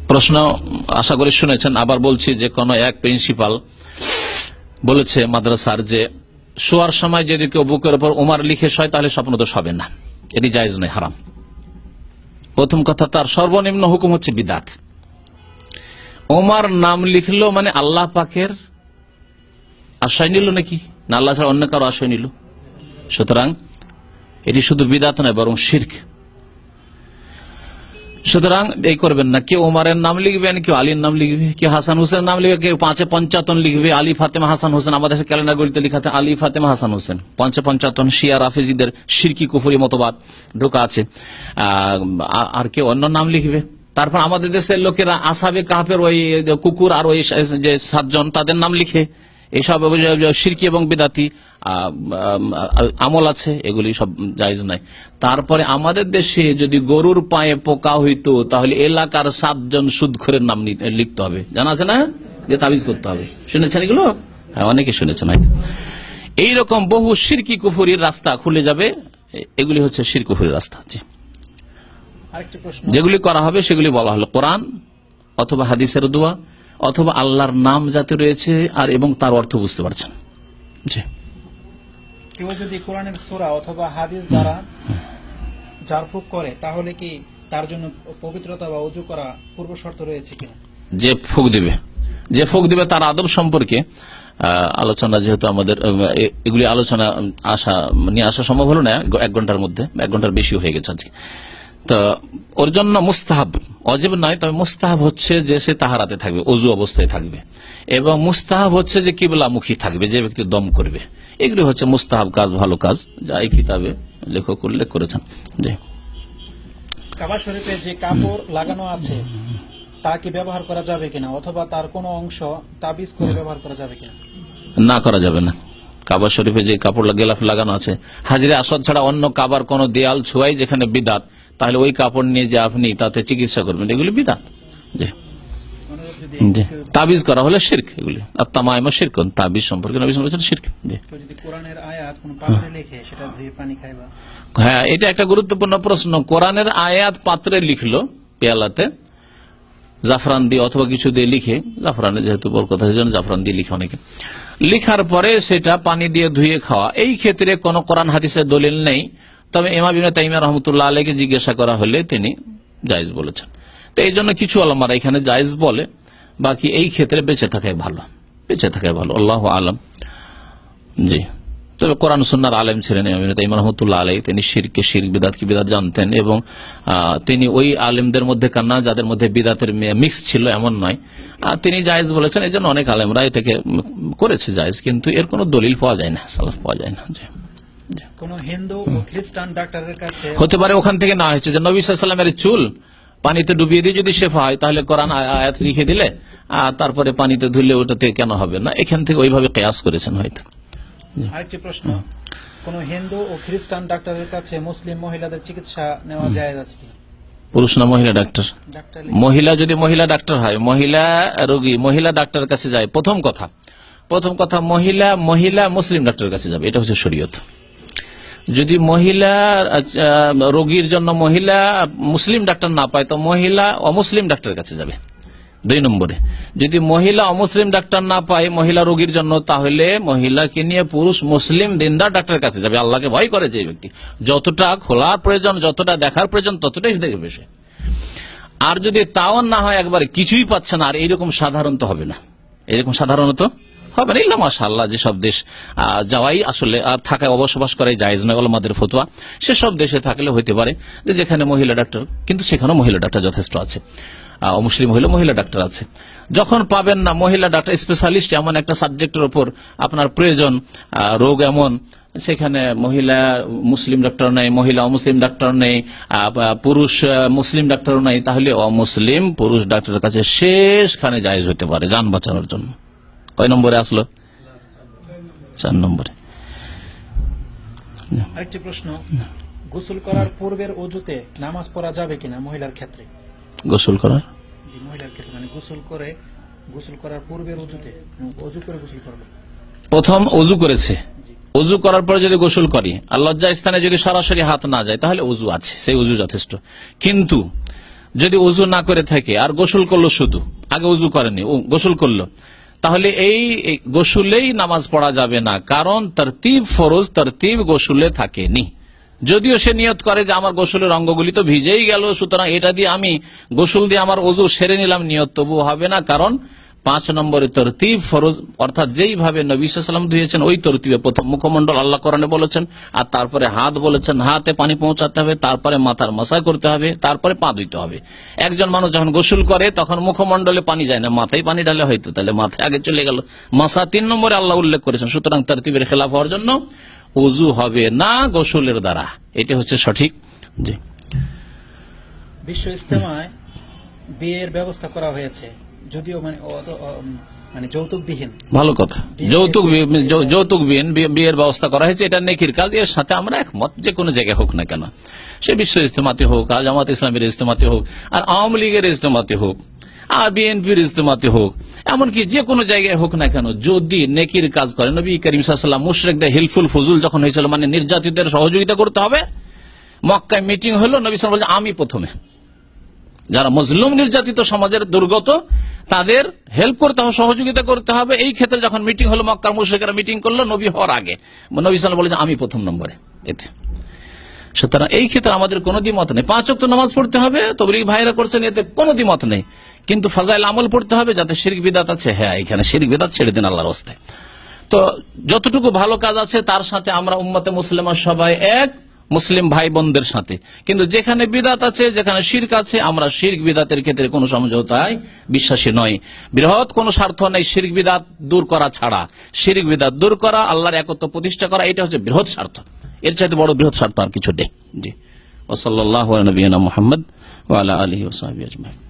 প্রশ্ন আশা করি শুনেছেন, আবার বলছি যে কোন এক প্রিন্সিপাল বলেছে মাদ্রাসার যে শোয়ার সময় যদি কেউ বুকের উপর ওমর লিখে শোয় তাহলে স্বপ্নদোষ হবে না, এটি জায়েজ নয়, হারাম। প্রথম কথা, তার সর্বনিম্ন হুকুম হচ্ছে বিদআত। ওমর নাম লিখলো মানে আল্লাহ পাকের আশ্রয় নিল নাকি, না আল্লাহ ছাড়া অন্য কারো আশ্রয় নিল? সুতরাং এটি শুধু বিদআত নয় বরং শিরক। সুতরাং এই করবেন না, কেউ ওমরের নাম লিখবেন, কেউ আলীর নাম লিখবে, কেউ হাসান হুসেনের নাম লিখবে, কেউ 555 লিখবে, আলী ফাতেমা হাসান হোসেন। আমাদের ক্যালেন্ডার গুলিতে লিখাতে আলী ফাতেমা হাসান হোসেন 555। শিয়া রাফেজিদের শিরকি কুফরি মতবাদ ঢোকা আছে। আর কেউ অন্য নাম লিখবে। তারপর আমাদের দেশের লোকেরা আসহাবে কাহফের ওই কুকুর আর ওই যে 7 জন তাদের নাম লিখে, এইসব শিরকি এবং বিদাতি আমল আছে, এগুলি সব জায়েজ নাই। তারপরে আমাদের দেশে যদি গরুর পায়ে পোকা হইতো তাহলে এলাকার 7 জন সুদখোরের নাম লিখতে হবে, জানা আছে না, যে তাবিজ করতে হবে। শুনেছেন এগুলো? হ্যাঁ, অনেকে শুনেছেন। এইরকম বহু শিরকি কুফরির রাস্তা খুলে যাবে, এগুলি হচ্ছে শিরক কুফরির রাস্তা। যেগুলি করা হবে সেগুলি বলা হলো কোরআন অথবা হাদিসের দোয়া অথবা আল্লাহর নাম যাতে রয়েছে আর এবং তার অর্থ বুঝতে পারছেন। জি, কেউ যদি কোরআনের সূরা অথবা হাদিস দ্বারা জারফুক করে তাহলে কি তার জন্য পবিত্রতা বা ওযু করা পূর্ব শর্ত রয়েছে কিনা? যে ফুক দিবে তার আদব সম্পর্কে আলোচনা, যেহেতু আমাদের এগুলি আলোচনা নিয়ে আসা সম্ভব হলো না 1 ঘন্টার মধ্যে, 1 ঘন্টার বেশি হয়ে গেছে আজকে। তো ওর জন্য মুস্তাহাব, ওয়াজিব নয়, তবে মুস্তাহাব হচ্ছে যে সে তাহারাতে থাকবে, ওযু অবস্থায় থাকবে, এবং মুস্তাহাব হচ্ছে যে কিবলামুখী থাকবে, যে ব্যক্তি দম করবে। এগুলি হচ্ছে মুস্তাহাব কাজ, ভালো কাজ, যা এই কিতাবে লেখক উল্লেখ করেছেন। জি, কাবা শরীফে যে কাপড় লাগানো আছে তা কি ব্যবহার করা যাবে কিনা, অথবা তার কোনো অংশ তাবিজ করে ব্যবহার করা যাবে কিনা? না, করা যাবে না। কাবা শরীফে যে কাপড় গেলাফ লাগানো আছে, হাজরে আসওয়াদ ছাড়া অন্য কাবার কোন দেয়াল ছোঁয়াই যেখানে বিদআত, তাহলে ওই কাপড় নিয়ে যে আপনি তাতে চিকিৎসা করবেন, এগুলি বিদআত। জি, তাবিজ করা হলে শিরক। এগুলি আত-তামাইম শিরক, তাবিজ সম্পর্কে নবী সাল্লাল্লাহু আলাইহি ওয়াসাল্লাম শিরক। জি, যদি কোরআনের আয়াত কোন পাত্রে লিখে সেটা ধুয়ে পানি খাইবা? হ্যাঁ, এটা একটা গুরুত্বপূর্ণ প্রশ্ন। কোরআনের আয়াত পাত্রে লিখলো, পেয়ালাতে জাফরান দিয়ে অথবা কিছু দিয়ে লিখে, জাফরানে যেহেতু বরকত আছে জাফরান দিয়ে লিখে অনেকে, লিখার পরে সেটা পানি দিয়ে ধুয়ে খাওয়া, এই ক্ষেত্রে কোন কোরআন হাদিসের দলিল নেই। তবে ইমাম ইবনে তাইমিয়া রাহমাতুল্লাহ আলাইহিকে জিজ্ঞাসা করা হলে তিনি জায়েজ বলেছেন। তো এই জন্য কিছু উলামারা এখানে জায়েজ বলে, বাকি এই ক্ষেত্রে বেঁচে থাকাই ভালো, বেঁচে থাকাই ভালো, আল্লাহু আলাম। জি, তবে কোরআন সুন্নাহর আলেম ছিলেন ইমাম ইবনে তাইমিয়া রাহমাতুল্লাহ আলাইহি, তিনি শিরকে শিরক, বিদআত কি বিদআত জানতেন, এবং তিনি ওই আলেমদের মধ্যে কান্না যাদের মধ্যে বিদআতের মিক্স ছিল এমন নয়, তিনি জায়েজ বলেছেন। এই জন্য অনেক আলেমরা এটাকে করেছে জায়েজ, কিন্তু এর কোনো দলিল পাওয়া যায় না, সালাফ পাওয়া যায় না। জি, কোন হিন্দু ও খ্রিস্টান ডাক্তারের কাছে হতে পারে ওখান থেকে না হয়েছে যে নবী সাল্লাল্লাহু আলাইহি ওয়াসাল্লামের চুল পানিতে ডুবিয়ে দিয়ে যদি শেফা হয় তাহলে কোরআন আয়াত লিখে দিলে তারপরে পানিতে ধুলে ওটাতে কেন হবে না, এখান থেকে ওইভাবে কিয়াস করেছেন হয়তো। আরেকটি প্রশ্ন, কোন হিন্দু ও খ্রিস্টান ডাক্তারের কাছে মুসলিম মহিলাদের চিকিৎসা নেওয়া জায়েজ আছে কি? পুরুষ না মহিলা ডাক্তার? মহিলা, যদি মহিলা ডাক্তার হয়, মহিলা রোগী মহিলা ডাক্তারের কাছে যায়, প্রথম কথা মহিলা মুসলিম ডাক্তারের কাছে যাবে, এটা হচ্ছে শরীয়ত। যদি মহিলা রোগীর জন্য মহিলা মুসলিম ডাক্তার না পায় তো মহিলা অমুসলিম ডাক্তারের কাছে যাবে। 2 নম্বরে, যদি মহিলা অমুসলিম ডাক্তার না পায় মহিলা রোগীর জন্য, তাহলে মহিলাকে নিয়ে পুরুষ মুসলিম দিনদার ডাক্তারের কাছে যাবে। আল্লাহকে ভয় করে যে ব্যক্তি, যতটা খোলার প্রয়োজন, যতটা দেখার প্রয়োজন, ততটাই দেখবে সে। আর যদি তাও না হয়, একবারে কিছুই পাচ্ছে না, আর এইরকম সাধারণত হবে না, এরকম সাধারণত হবে না, ইল্লা মাশাআল্লাহ যেসব দেশ যাওয়াই আসলে আর থাকায় বসবাস করাই জায়েজ নয়, ওলামাদের ফতোয়া, সেসব দেশে থাকলে হইতে পারে যে যেখানে মহিলা ডাক্তার, কিন্তু সেখানেও মহিলা ডাক্তার যথেষ্ট আছে, অমুসলিম হইলে মহিলা ডাক্তার আছে। যখন পাবেন না মহিলা ডাক্তার স্পেশালিস্ট, এমন একটা সাবজেক্টের উপর আপনার প্রয়োজন, রোগ এমন, সেখানে মহিলা মুসলিম ডাক্তার নেই, মহিলা অমুসলিম ডাক্তার নেই, পুরুষ মুসলিম ডাক্তারও নেই, তাহলে অমুসলিম পুরুষ ডাক্তারের কাছে শেষখানে জায়েজ হতে পারে জান বাঁচানোর জন্য। কয় নম্বরে আসলো? 4 নম্বরে। আরেকটি প্রশ্ন, গোসল করার পূর্বের ওযুতে নামাজ পড়া যাবে কিনা মহিলার ক্ষেত্রে? গোসল করার মহিলার ক্ষেত্রে মানে গোসল করার পূর্বের ওযুতে ওযু করে গোসল করবে। প্রথম ওযু করেছে, ওযু করার পরে যদি গোসল করি আর লজ্জা স্থানে যদি সরাসরি হাত না যায় তাহলে ওযু আছে, সেই ওযু যথেষ্ট। কিন্তু যদি উজু না করে থাকে আর গোসল করলো, শুধু আগে উজু করেনি, গোসল করলো, তাহলে এই গোসলেই নামাজ পড়া যাবে না, কারণ তরতিব ফরজ তরতিব গোসলে থাকেনি। যদিও সে নিয়ত করে যে আমার গোসলের অঙ্গগুলি তো ভিজেই গেল, সুতরাং এটা দিয়ে আমি গোসল দিয়ে আমার ওযু সেরে নিলাম, নিয়ত তবু হবে না, কারণ 5 নম্বরে তরতিব ফরজ, অর্থাৎ যেইভাবে নবী সাল্লাল্লাহু আলাইহি ওয়াসাল্লাম ধুয়েছেন ওই তরতিবে প্রথম মুখমণ্ডল আল্লাহ কোরআনে বলেছেন, আর তারপরে হাত বলেছেন, হাতে পানি পৌঁছাতে হবে, তারপরে মাথার মাসা করতে হবে, তারপরে পা ধুইতে হবে। একজন মানুষ যখন গোসল করে তখন মুখমণ্ডলে পানি যায় না, মাথায় পানি ঢালে হয়তো, তাহলে মাথায় আগে চলে গেল, মাসা 3 নম্বরে আল্লাহ উল্লেখ করেছেন। সুতরাং তরতিবের খেলাফ হওয়ার জন্য ওযু হবে না গোসলের দ্বারা, এটা হচ্ছে সঠিক। জি, বিশ্ব ইজতেমায় বিয়ের ব্যবস্থা করা হয়েছে, যদিও মানে যৌতুকবিহীন। ভালো কথা, যৌতুকবিহীন বিয়ের ব্যবস্থা করা হয়েছে, এটা নেকির কাজ, এর সাথে আমরা একমত, যে কোনো জায়গায় হোক না কেন, সে বিশ্ব ইজতেমাতে হোক, আর জামাত ইসলামের ইজতেমাতে হোক, আর আওয়ামী লীগের ইজতেমাতে হোক, আর বিএনপির ইজতেমাতে হোক, এমনকি যে কোনো জায়গায় হোক না কেন, যদি নেকির কাজ করে, নবী করিম সাল্লাল্লাহু আলাইহি ওয়াসাল্লাম মুশরিকদের হিলফুল ফুজুল যখন হয়েছিল, মানে নির্যাতিতদের সহযোগিতা করতে হবে, মক্কায় মিটিং হলো, নবী সাল্লাল্লাহু আলাইহি ওয়াসাল্লাম বলছেন আমি প্রথমে, যারা মজলুম নির্যাতিত সমাজের দুর্গত তাদের হেল্প করতে হবে, সহযোগিতা করতে হবে। এই ক্ষেত্রে যখন মিটিং হলো, মক্কার মুশরিকরা মিটিং করলো নবী হওয়ার আগে, নবী সাল্লাল্লাহু আলাইহি ওয়াসাল্লাম বলেছেন আমি প্রথম নম্বরে এতে। সুতরাং এই ক্ষেত্রে আমাদের কোনো দ্বিমত নেই, 5 ওয়াক্ত নামাজ পড়তে হবে, তবলিগ ভাইরা করছেন, এতে কোনো দ্বিমত নেই, কিন্তু ফাজাইল আমল পড়তে হবে, যাতে শিরক বিদআত আছে, হ্যাঁ এখানে শিরক বিদআত ছেড়ে দিন আল্লাহর রাস্তায়। তো যতটুকু ভালো কাজ আছে তার সাথে আমরা উম্মতে মুসলিমা সবাই এক, মুসলিম ভাই বোনদের সাথে, কিন্তু যেখানে বিদআত আছে, যেখানে শিরক আছে, আমরা শিরক বিদআতের ক্ষেত্রে কোনো সমঝোতায় বিশ্বাসী নই। বৃহৎ কোনো স্বার্থ নেই শিরক বিদআত দূর করা ছাড়া, শিরক বিদআত দূর করা, আল্লাহর একত্ব প্রতিষ্ঠা করা, এটা হচ্ছে বৃহৎ স্বার্থ, এর চাইতে বড় বৃহৎ স্বার্থ আর কিছু নেই। জি, ওয়া সাল্লাল্লাহু আলা নবিয়িনা মুহাম্মদ ওয়া আলা আলিহি ওয়া সাহবিহি আজমাইন।